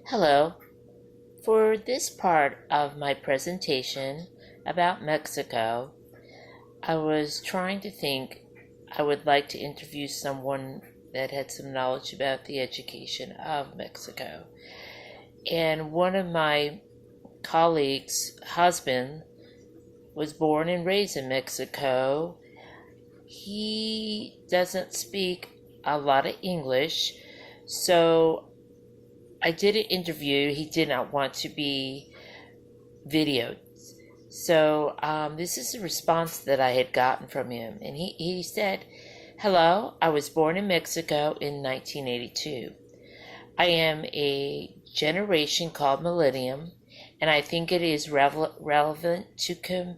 Hello. For this part of my presentation about Mexico, I was trying to think I would like to interview someone that had some knowledge about the education of Mexico. And one of my colleagues' husband was born and raised in Mexico. He doesn't speak a lot of English, so I did an interview. He did not want to be videoed. So this is a response that I had gotten from him. And he said, "Hello, I was born in Mexico in 1982. I am a generation called Millennium, and I think it is relevant to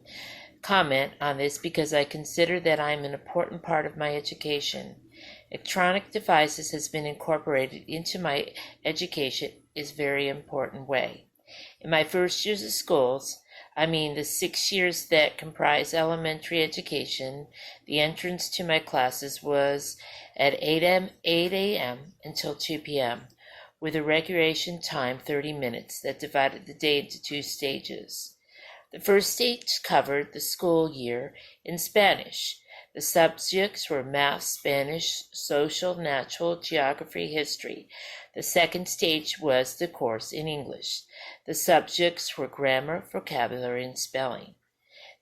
comment on this because I consider that I am an important part of my education. Electronic devices has been incorporated into my education is a very important way. In my first years of schools, I mean the 6 years that comprise elementary education, the entrance to my classes was at 8 a.m. until 2 p.m., with a recreation time 30 minutes that divided the day into two stages. The first stage covered the school year in Spanish. The subjects were math, Spanish, social, natural, geography, history. The second stage was the course in English. The subjects were grammar, vocabulary, and spelling.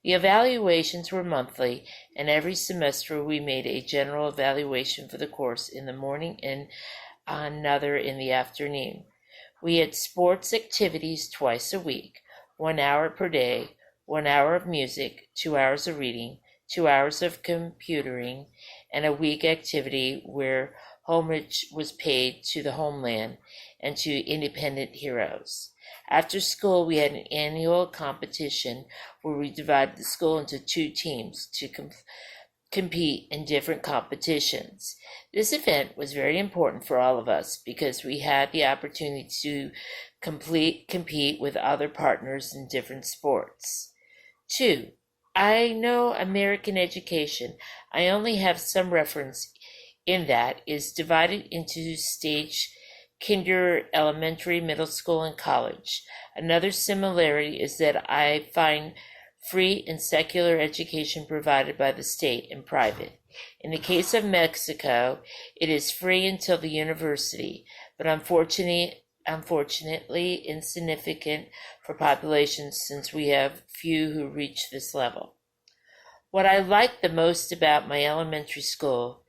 The evaluations were monthly, and every semester we made a general evaluation for the course in the morning and another in the afternoon. We had sports activities twice a week, 1 hour per day, 1 hour of music, 2 hours of reading, 2 hours of computering, and a week activity where homage was paid to the homeland and to independent heroes. After school, we had an annual competition where we divided the school into two teams to compete in different competitions. This event was very important for all of us because we had the opportunity to compete with other partners in different sports. 2. I know American education. I only have some reference in that is divided into stage kinder, elementary, middle school, and college. Another similarity is that I find free and secular education provided by the state and private. In the case of Mexico, it is free until the university, but unfortunately insignificant for populations since we have few who reach this level. What I liked the most about my elementary school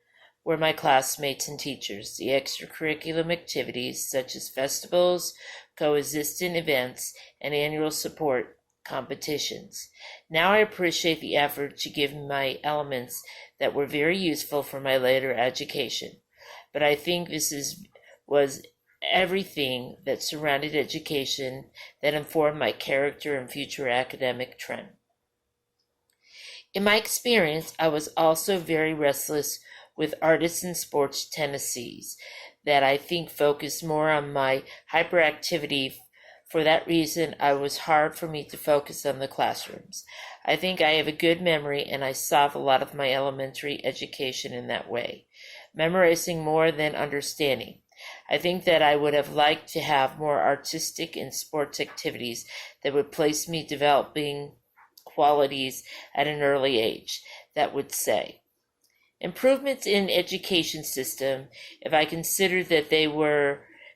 were my classmates and teachers, the extracurricular activities such as festivals, coexistent events, and annual support competitions. Now I appreciate the effort to give my elements that were very useful for my later education, but I think was everything that surrounded education that informed my character and future academic trend. In my experience, I was also very restless with artists and sports tendencies that I think focused more on my hyperactivity. For that reason, it was hard for me to focus on the classrooms. I think I have a good memory and I solve a lot of my elementary education in that way, memorizing more than understanding. I think that I would have liked to have more artistic and sports activities that would place me developing qualities at an early age. That would say improvements in education system, if I consider that they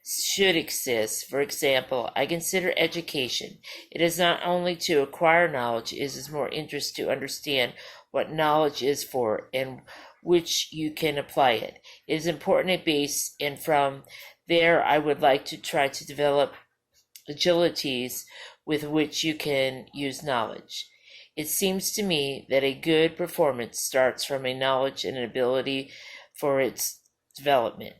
should exist. For example, I consider education. It is not only to acquire knowledge, it is more interest to understand what knowledge is for and which you can apply it. It is important at base, and from there I would like to try to develop agilities with which you can use knowledge. It seems to me that a good performance starts from a knowledge and an ability for its development.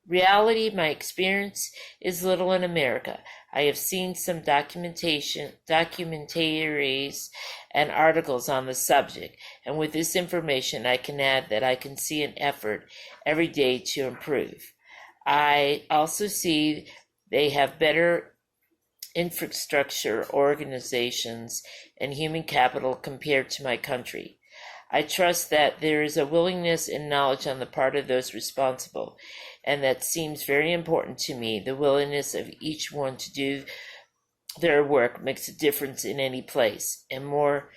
Reality, my experience is little in America. I have seen some documentaries and articles on the subject, and with this information I can add that I can see an effort every day to improve. I also see they have better infrastructure, organizations, and human capital compared to my country. I trust that there is a willingness and knowledge on the part of those responsible. and that seems very important to me. The willingness of each one to do their work makes a difference in any place, and more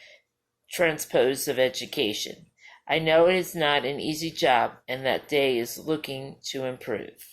transpose of education. I know it is not an easy job, and that day is looking to improve.